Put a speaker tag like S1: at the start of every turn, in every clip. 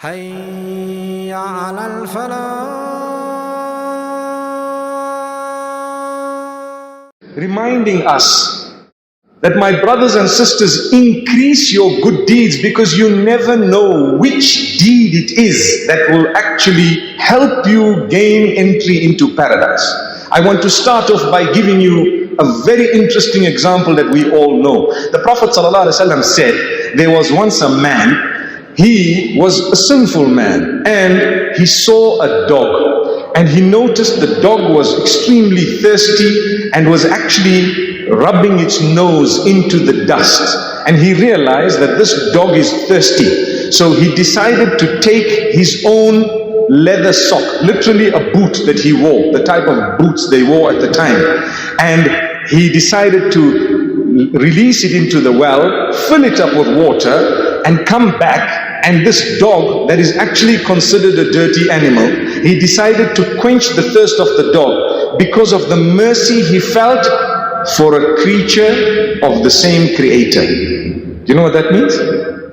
S1: حي على الفلاح.
S2: Reminding us that, my brothers and sisters, increase your good deeds, because you never know which deed it is that will actually help you gain entry into paradise. I want to start off by giving you a very interesting example that we all know. The Prophet ﷺ said there was once a man. He was a sinful man, and he saw a dog, and he noticed the dog was extremely thirsty and was actually rubbing its nose into the dust, and he realized that this dog is thirsty. So he decided to take his own leather sock, literally a boot that he wore, the type of boots they wore at the time, and he decided to release it into the well, fill it up with water, and come back. And this dog, that is actually considered a dirty animal, he decided to quench the thirst of the dog because of the mercy he felt for a creature of the same creator. Do you know what that means?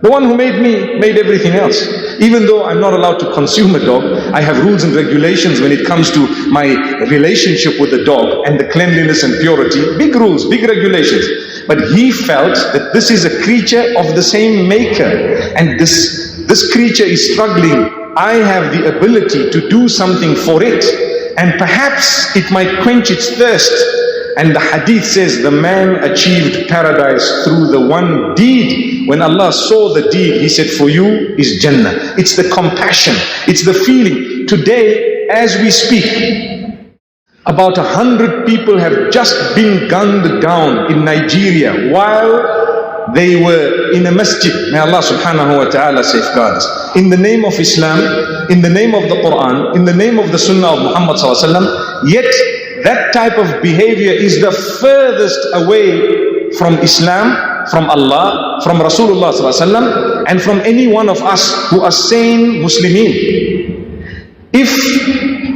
S2: The one who made me made everything else. Even though I'm not allowed to consume a dog, I have rules and regulations when it comes to my relationship with the dog and the cleanliness and purity. Big rules, big regulations. But he felt that this is a creature of the same maker, and this creature is struggling. I have the ability to do something for it, and perhaps it might quench its thirst. And the hadith says the man achieved paradise through the one deed. When Allah saw the deed, He said, for you is Jannah. It's the compassion, it's the feeling. Today, as we speak, about 100 people have just been gunned down in Nigeria while they were in a masjid. May Allah subhanahu wa ta'ala safeguard us. In the name of Islam, in the name of the Quran, in the name of the Sunnah of Muhammad sallallahu alaihi wasallam, yet that type of behavior is the furthest away from Islam, from Allah, from Rasulullah sallallahu alaihi wasallam, and from any one of us who are sane Muslimin. If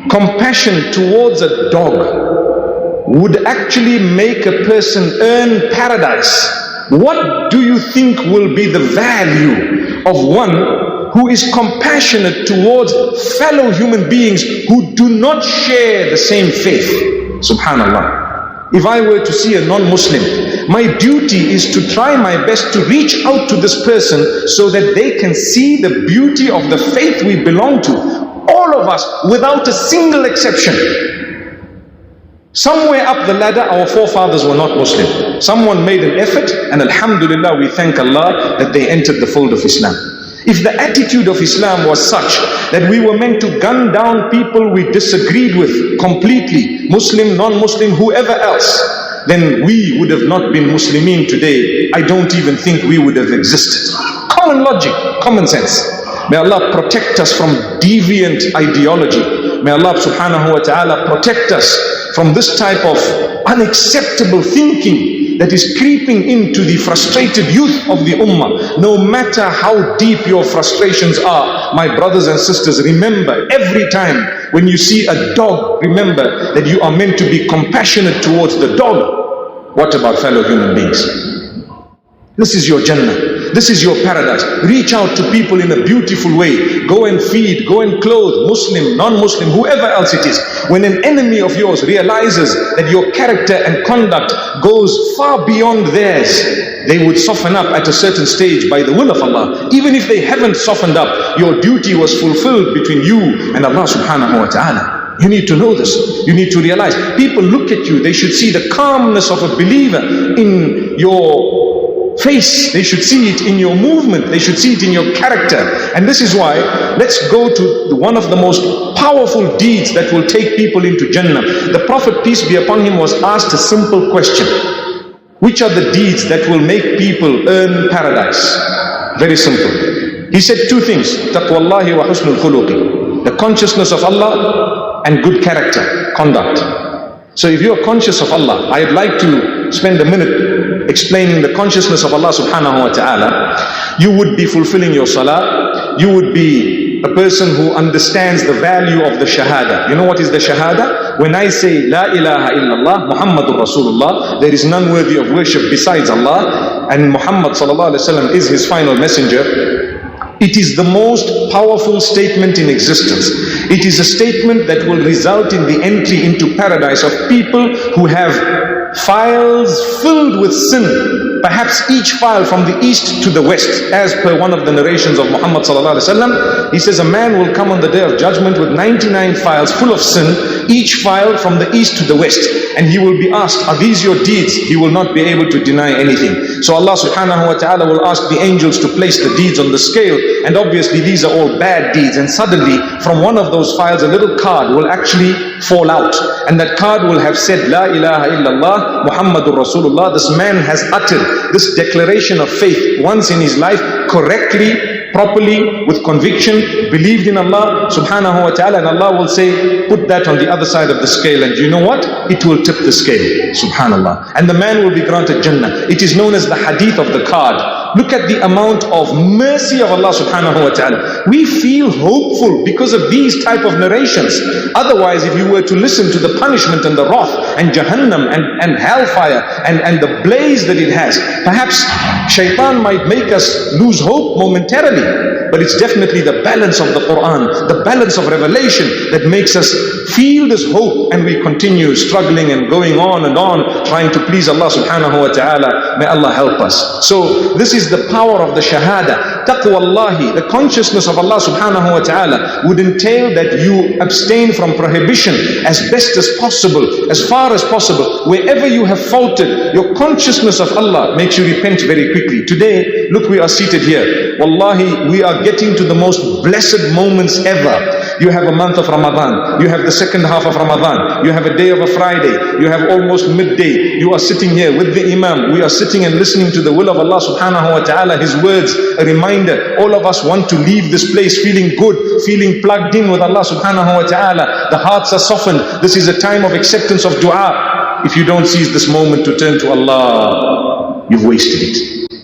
S2: compassion towards a dog would actually make a person earn paradise, what do you think will be the value of one who is compassionate towards fellow human beings who do not share the same faith? Subhanallah. If I were to see a non-Muslim, my duty is to try my best to reach out to this person so that they can see the beauty of the faith we belong to. All of us, without a single exception. Somewhere up the ladder, our forefathers were not Muslim. Someone made an effort, and alhamdulillah, we thank Allah that they entered the fold of Islam. If the attitude of Islam was such that we were meant to gun down people we disagreed with completely, Muslim, non-Muslim, whoever else, then we would have not been Muslimin today. I don't even think we would have existed. Common logic, common sense. May Allah protect us from deviant ideology. May Allah subhanahu wa ta'ala protect us from this type of unacceptable thinking that is creeping into the frustrated youth of the ummah. No matter how deep your frustrations are, my brothers and sisters, remember, every time when you see a dog, remember that you are meant to be compassionate towards the dog. What about fellow human beings? This is your Jannah. This is your paradise. Reach out to people in a beautiful way. Go and feed, go and clothe, Muslim, non-Muslim, whoever else it is. When an enemy of yours realizes that your character and conduct goes far beyond theirs, they would soften up at a certain stage by the will of Allah. Even if they haven't softened up, your duty was fulfilled between you and Allah subhanahu wa ta'ala. You need to know this. You need to realize. People look at you, they should see the calmness of a believer in your face. They should see it in your movement. They should see it in your character. And this is why, let's go to one of the most powerful deeds that will take people into Jannah. The Prophet, peace be upon him, was asked a simple question. Which are the deeds that will make people earn paradise? Very simple. He said two things. Taqwallahi wa husnul khuluqi. The consciousness of Allah and good character, conduct. So if you are conscious of Allah, I'd like to spend a minute explaining the consciousness of Allah subhanahu wa ta'ala. You would be fulfilling your salah. You would be a person who understands the value of the shahada. You know what is the shahada? When I say La ilaha illallah Muhammadur Rasulullah, there is none worthy of worship besides Allah, and Muhammad sallallahu alaihi wasallam is his final messenger, It is the most powerful statement in existence. It is a statement that will result in the entry into paradise of people who have files filled with sin, perhaps each file from the east to the west, as per one of the narrations of Muhammad sallallahu alaihi wasallam. He says a man will come on the day of judgment with 99 files full of sin, each file from the east to the west, and he will be asked, are these your deeds? He will not be able to deny anything. So Allah subhanahu wa ta'ala will ask the angels to place the deeds on the scale, and obviously these are all bad deeds, and suddenly from one of those files a little card will actually fall out, and that card will have said, La ilaha illallah Muhammadur Rasulullah. This man has uttered this declaration of faith once in his life, correctly, properly, with conviction, believed in Allah subhanahu wa ta'ala, and Allah will say, put that on the other side of the scale, and you know what? It will tip the scale, subhanallah, and the man will be granted Jannah. It is known as the hadith of the card. Look at the amount of mercy of Allah subhanahu wa ta'ala. We feel hopeful because of these type of narrations. Otherwise, if you were to listen to the punishment and the wrath and Jahannam and hellfire and the blaze that it has, perhaps shaitan might make us lose hope momentarily. But it's definitely the balance of the Quran, the balance of revelation that makes us feel this hope, and we continue struggling and going on and on, trying to please Allah subhanahu wa ta'ala. May Allah help us. So this is the power of the shahada. Taqwa Allahi, the consciousness of Allah subhanahu wa ta'ala, would entail that you abstain from prohibition as best as possible, as far as possible. Wherever you have faltered, your consciousness of Allah makes you repent very quickly. Today, look, we are seated here. Wallahi, we are getting to the most blessed moments ever. You have a month of Ramadan, you have the second half of Ramadan, you have a day of a Friday, you have almost midday, you are sitting here with the Imam, we are sitting and listening to the will of Allah subhanahu wa ta'ala, His words, a reminder. All of us want to leave this place feeling good, feeling plugged in with Allah subhanahu wa ta'ala. The hearts are softened. This is a time of acceptance of dua. If you don't seize this moment to turn to Allah, you've wasted it.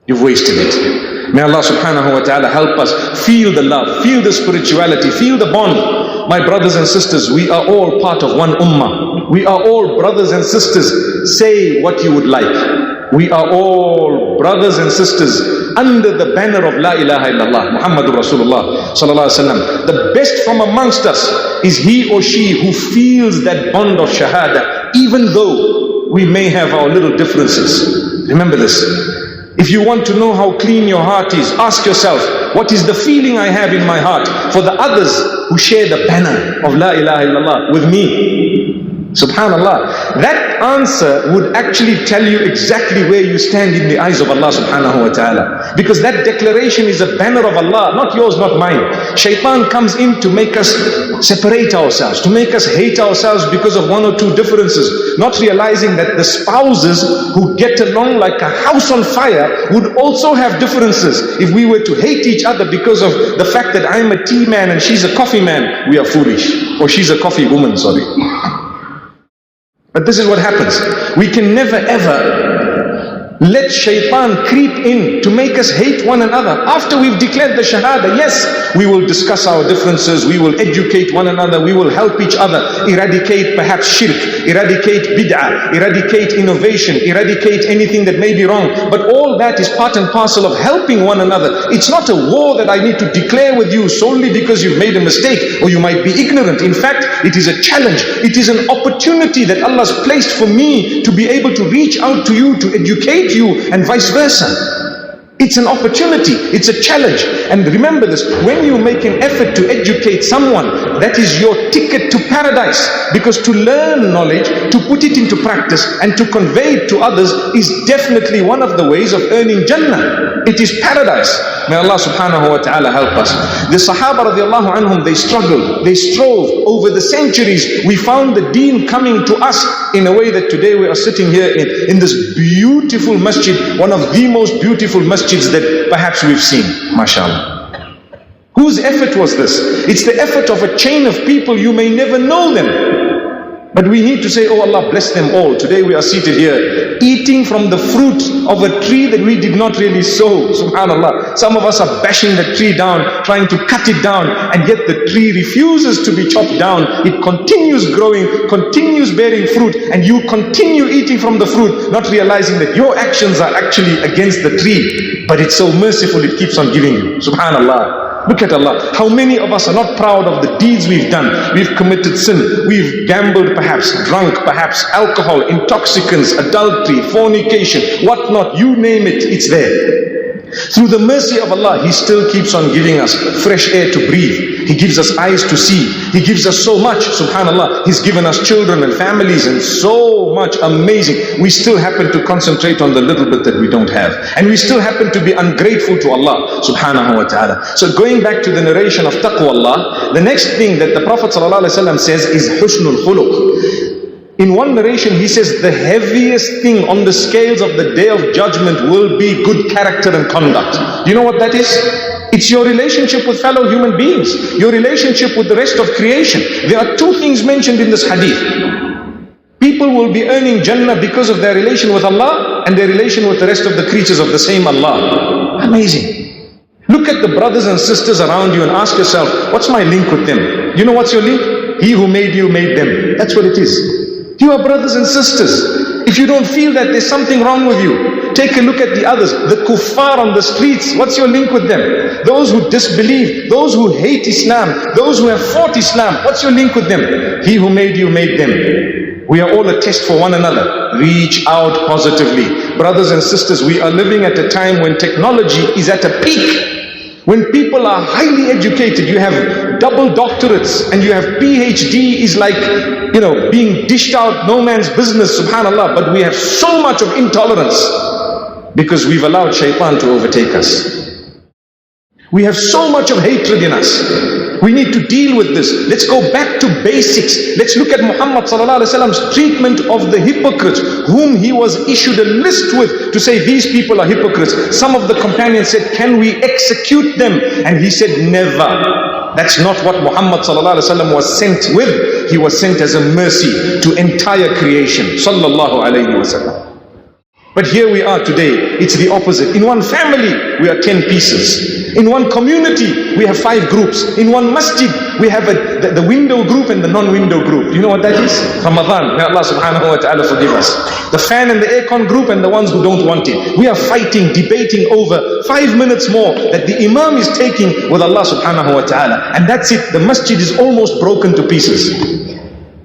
S2: You've wasted it. May Allah subhanahu wa ta'ala help us feel the love, feel the spirituality, feel the bond. My brothers and sisters, we are all part of one ummah. We are all brothers and sisters. Say what you would like. We are all brothers and sisters under the banner of La ilaha illallah Muhammadur Rasulullah sallallahu alaihi wasallam. The best from amongst us is he or she who feels that bond of shahada, even though we may have our little differences. Remember this. If you want to know how clean your heart is, ask yourself, what is the feeling I have in my heart for the others who share the banner of La ilaha illallah with me? Subhanallah. That answer would actually tell you exactly where you stand in the eyes of Allah subhanahu wa ta'ala. Because that declaration is a banner of Allah, not yours, not mine. Shaitan comes in to make us separate ourselves, to make us hate ourselves because of one or two differences, not realizing that the spouses who get along like a house on fire would also have differences. If we were to hate each other because of the fact that I'm a tea man and she's a coffee man, we are foolish. Or she's a coffee woman, sorry. But this is what happens. We can never ever let shaitan creep in to make us hate one another. After we've declared the shahada, yes, we will discuss our differences, we will educate one another, we will help each other, eradicate perhaps shirk, eradicate bid'ah, eradicate innovation, eradicate anything that may be wrong. But all that is part and parcel of helping one another. It's not a war that I need to declare with you solely because you've made a mistake or you might be ignorant. In fact, it is a challenge. It is an opportunity that Allah's placed for me to be able to reach out to you, to educate you, and vice versa. It's an opportunity, it's a challenge. And remember this, when you make an effort to educate someone, that is your ticket to paradise. Because to learn knowledge, to put it into practice and to convey it to others is definitely one of the ways of earning Jannah. It is paradise. May Allah subhanahu wa ta'ala help us. The Sahaba radiallahu anhum, they struggled, they strove over the centuries. We found the deen coming to us in a way that today we are sitting here in this beautiful masjid, one of the most beautiful masjids that perhaps we've seen, mashallah. Whose effort was this? It's the effort of a chain of people, you may never know them. But we need to say, oh Allah, bless them all. Today we are seated here, eating from the fruit of a tree that we did not really sow. Subhanallah. Some of us are bashing the tree down, trying to cut it down, and yet the tree refuses to be chopped down. It continues growing, continues bearing fruit, and you continue eating from the fruit, not realizing that your actions are actually against the tree. But it's so merciful, it keeps on giving you. Subhanallah. Look at Allah. How many of us are not proud of the deeds we've done? We've committed sin. We've gambled perhaps, drunk perhaps, alcohol, intoxicants, adultery, fornication, whatnot. You name it, it's there. Through the mercy of Allah, He still keeps on giving us fresh air to breathe. He gives us eyes to see. He gives us so much. Subhanallah. He's given us children and families and so much amazing. We still happen to concentrate on the little bit that we don't have. And we still happen to be ungrateful to Allah subhanahu wa ta'ala. So going back to the narration of Taqwa Allah, the next thing that the Prophet ﷺ says is husnul khuluq. In one narration, he says the heaviest thing on the scales of the day of judgment will be good character and conduct. Do you know what that is? It's your relationship with fellow human beings, your relationship with the rest of creation. There are two things mentioned in this hadith. People will be earning Jannah because of their relation with Allah and their relation with the rest of the creatures of the same Allah. Amazing. Look at the brothers and sisters around you and ask yourself, what's my link with them? You know what's your link? He who made you made them. That's what it is. You are brothers and sisters. If you don't feel that there's something wrong with you, take a look at the others, the kuffar on the streets. What's your link with them? Those who disbelieve, those who hate Islam, those who have fought Islam. What's your link with them? He who made you made them. We are all a test for one another. Reach out positively. Brothers and sisters, we are living at a time when technology is at a peak. When people are highly educated, you have double doctorates and you have PhD is like, being dished out, no man's business, subhanallah. But we have so much of intolerance because we've allowed shaitan to overtake us. We have so much of hatred in us. We need to deal with this. Let's go back to basics. Let's look at Muhammad ﷺ's treatment of the hypocrites, whom he was issued a list with to say these people are hypocrites. Some of the companions said, can we execute them? And he said, never. That's not what Muhammad ﷺ was sent with. He was sent as a mercy to entire creation. Sallallahu alayhi wa sallam. But here we are today, it's the opposite. In one family, we are 10 pieces. In one community, we have 5 groups. In one masjid, we have the window group and the non-window group. You know what that is? Ramadan. May Allah subhanahu wa ta'ala forgive us. The fan and the aircon group and the ones who don't want it. We are fighting, debating over 5 minutes more that the imam is taking with Allah subhanahu wa ta'ala. And that's it. The masjid is almost broken to pieces.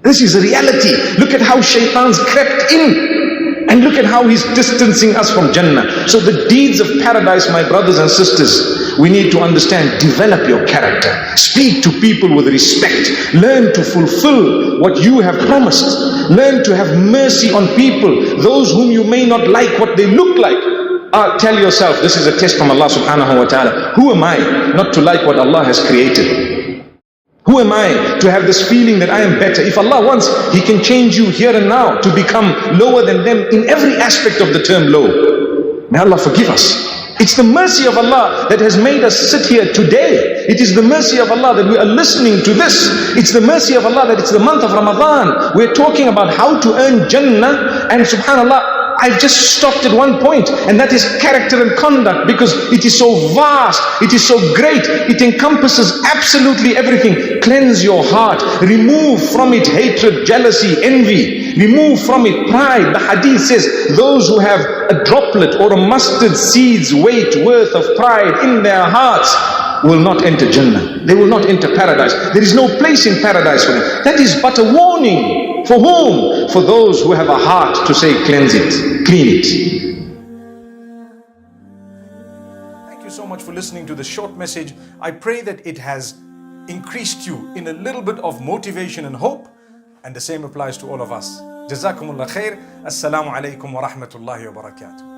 S2: This is a reality. Look at how shaitan's crept in. And look at how he's distancing us from Jannah. So the deeds of paradise, my brothers and sisters, we need to understand, develop your character. Speak to people with respect. Learn to fulfill what you have promised. Learn to have mercy on people, those whom you may not like what they look like. Tell yourself, this is a test from Allah subhanahu wa ta'ala. Who am I not to like what Allah has created? Who am I to have this feeling that I am better? If Allah wants, He can change you here and now to become lower than them in every aspect of the term low. May Allah forgive us. It's the mercy of Allah that has made us sit here today. It is the mercy of Allah that we are listening to this. It's the mercy of Allah that it's the month of Ramadan. We're talking about how to earn Jannah, and subhanallah, I've just stopped at one point, and that is character and conduct, because it is so vast, it is so great, it encompasses absolutely everything. Cleanse your heart, remove from it hatred, jealousy, envy, remove from it pride. The hadith says those who have a droplet or a mustard seed's weight worth of pride in their hearts will not enter Jannah. They will not enter paradise. There is no place in paradise for them. That is but a warning. For whom? For those who have a heart to say, cleanse it, clean it.
S1: Thank you so much for listening to this short message. I pray that it has increased you in a little bit of motivation and hope, and the same applies to all of us. Jazakumullah khair. Assalamu alaikum wa rahmatullahi wa barakatuh.